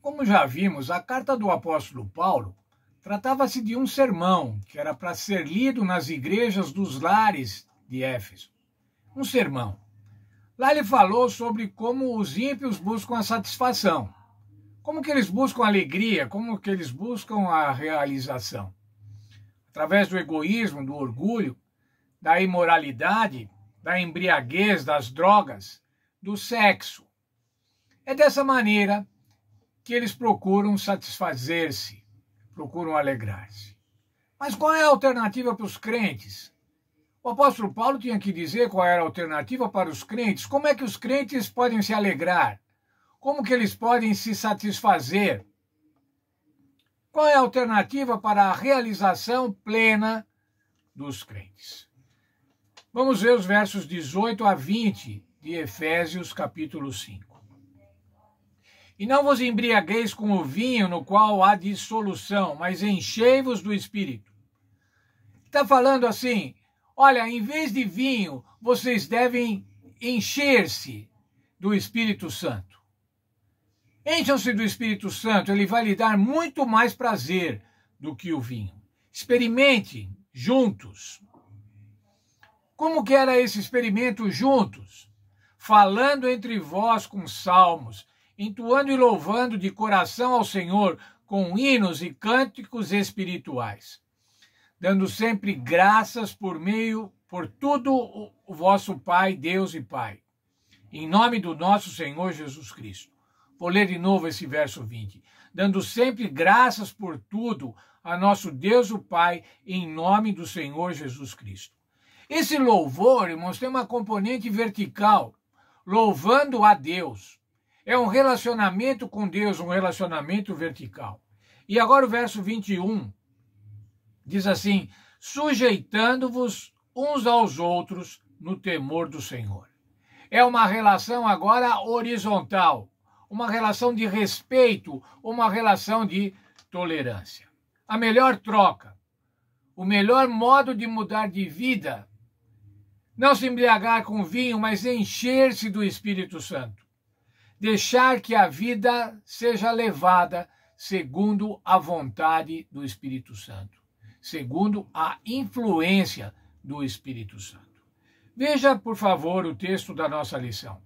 Como já vimos, a carta do apóstolo Paulo tratava-se de um sermão que era para ser lido nas igrejas dos lares de Éfeso. Um sermão. Lá ele falou sobre como os ímpios buscam a satisfação, como que eles buscam alegria, como que eles buscam a realização. Através do egoísmo, do orgulho, da imoralidade, da embriaguez, das drogas, do sexo. É dessa maneira que eles procuram satisfazer-se, procuram alegrar-se. Mas qual é a alternativa para os crentes? O apóstolo Paulo tinha que dizer qual era a alternativa para os crentes. Como é que os crentes podem se alegrar? Como que eles podem se satisfazer? Qual é a alternativa para a realização plena dos crentes? Vamos ver os versos 18 a 20 de Efésios, capítulo 5. E não vos embriagueis com o vinho no qual há dissolução, mas enchei-vos do Espírito. Está falando assim, olha, em vez de vinho, vocês devem encher-se do Espírito Santo. Encham-se do Espírito Santo, ele vai lhe dar muito mais prazer do que o vinho. Experimentem juntos. Como que era esse experimento juntos? Falando entre vós com salmos, entoando e louvando de coração ao Senhor com hinos e cânticos espirituais, dando sempre graças por tudo o vosso Pai, Deus e Pai, em nome do nosso Senhor Jesus Cristo. Vou ler de novo esse verso 20. Dando sempre graças por tudo a nosso Deus o Pai, em nome do Senhor Jesus Cristo. Esse louvor, irmãos, tem uma componente vertical, louvando a Deus. É um relacionamento com Deus, um relacionamento vertical. E agora o verso 21 diz assim, sujeitando-vos uns aos outros no temor do Senhor. É uma relação agora horizontal, uma relação de respeito, uma relação de tolerância. A melhor troca, o melhor modo de mudar de vida, não se embriagar com vinho, mas encher-se do Espírito Santo. Deixar que a vida seja levada segundo a vontade do Espírito Santo, segundo a influência do Espírito Santo. Veja, por favor, o texto da nossa lição.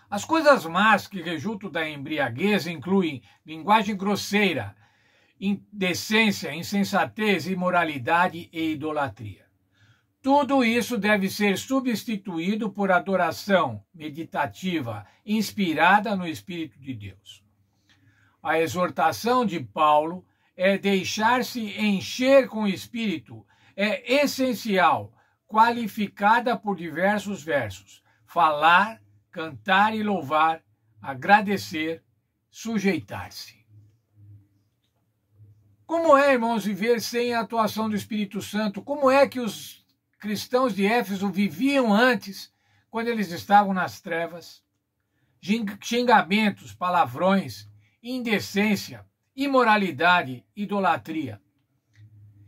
As coisas más que resultam da embriaguez incluem linguagem grosseira, indecência, insensatez, imoralidade e idolatria. Tudo isso deve ser substituído por adoração meditativa, inspirada no Espírito de Deus. A exortação de Paulo é deixar-se encher com o Espírito, é essencial, qualificada por diversos versos. Falar, cantar e louvar, agradecer, sujeitar-se. Como é, irmãos, viver sem a atuação do Espírito Santo? Como é que os cristãos de Éfeso viviam antes, quando eles estavam nas trevas? Xingamentos, palavrões, indecência, imoralidade, idolatria.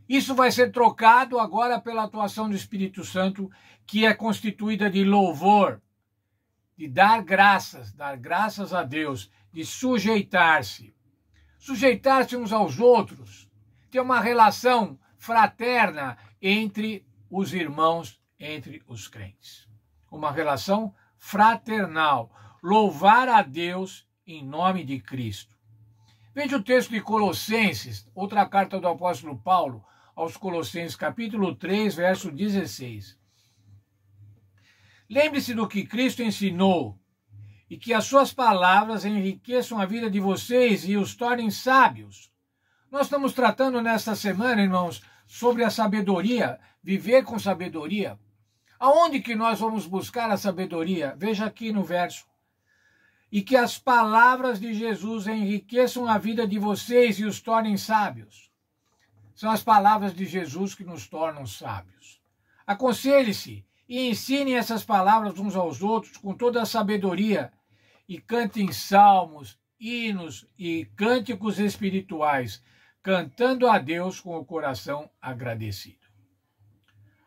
Isso vai ser trocado agora pela atuação do Espírito Santo, que é constituída de louvor, de dar graças a Deus, de sujeitar-se uns aos outros, ter uma relação fraterna entre os irmãos, entre os crentes. Uma relação fraternal. Louvar a Deus em nome de Cristo. Veja o texto de Colossenses, outra carta do apóstolo Paulo aos Colossenses, capítulo 3, verso 16. Lembre-se do que Cristo ensinou e que as suas palavras enriqueçam a vida de vocês e os tornem sábios. Nós estamos tratando nesta semana, irmãos, sobre a sabedoria, viver com sabedoria. Aonde que nós vamos buscar a sabedoria? Veja aqui no verso. E que as palavras de Jesus enriqueçam a vida de vocês e os tornem sábios. São as palavras de Jesus que nos tornam sábios. Aconselhe-se e ensinem essas palavras uns aos outros com toda a sabedoria e cantem salmos, hinos e cânticos espirituais, cantando a Deus com o coração agradecido.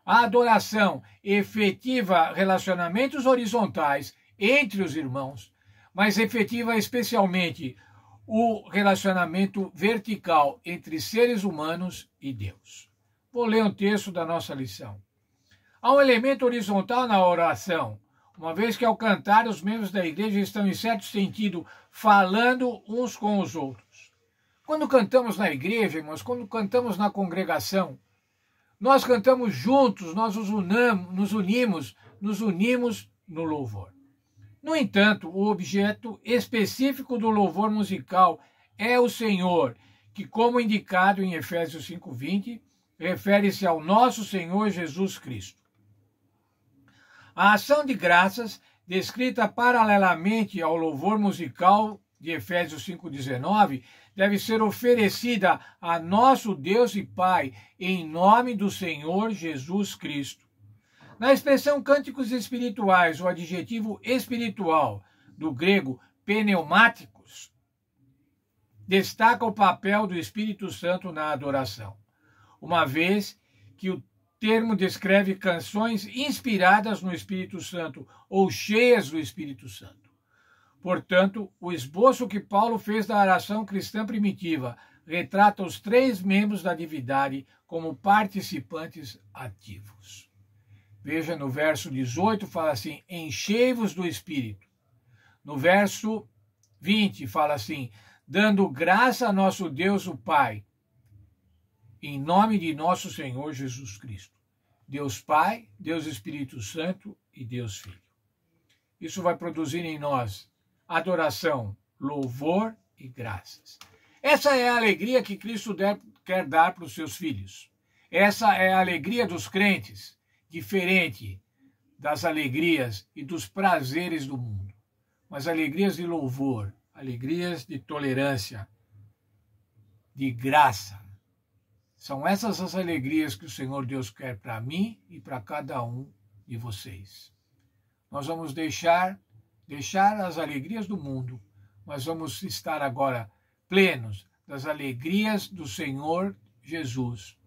A adoração efetiva relacionamentos horizontais entre os irmãos, mas efetiva especialmente o relacionamento vertical entre seres humanos e Deus. Vou ler um texto da nossa lição. Há um elemento horizontal na oração, uma vez que ao cantar os membros da igreja estão, em certo sentido, falando uns com os outros. Quando cantamos na igreja, irmãos, quando cantamos na congregação, nós cantamos juntos, nós nos unimos no louvor. No entanto, o objeto específico do louvor musical é o Senhor, que, como indicado em Efésios 5:20, refere-se ao nosso Senhor Jesus Cristo. A ação de graças, descrita paralelamente ao louvor musical de Efésios 5:19, deve ser oferecida a nosso Deus e Pai, em nome do Senhor Jesus Cristo. Na expressão cânticos espirituais, o adjetivo espiritual, do grego pneumáticos, destaca o papel do Espírito Santo na adoração, uma vez que o termo descreve canções inspiradas no Espírito Santo ou cheias do Espírito Santo. Portanto, o esboço que Paulo fez da oração cristã primitiva retrata os três membros da divindade como participantes ativos. Veja, no verso 18 fala assim, enchei-vos do Espírito. No verso 20 fala assim, dando graça a nosso Deus o Pai, em nome de nosso Senhor Jesus Cristo. Deus Pai, Deus Espírito Santo e Deus Filho. Isso vai produzir em nós adoração, louvor e graças. Essa é a alegria que Cristo quer dar para os seus filhos. Essa é a alegria dos crentes, diferente das alegrias e dos prazeres do mundo. Mas alegrias de louvor, alegrias de tolerância, de graça. São essas as alegrias que o Senhor Deus quer para mim e para cada um de vocês. Nós vamos deixar as alegrias do mundo, mas vamos estar agora plenos das alegrias do Senhor Jesus,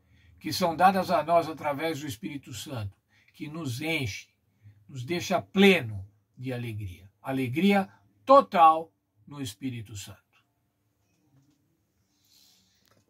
que são dadas a nós através do Espírito Santo, que nos enche, nos deixa pleno de alegria. Alegria total no Espírito Santo.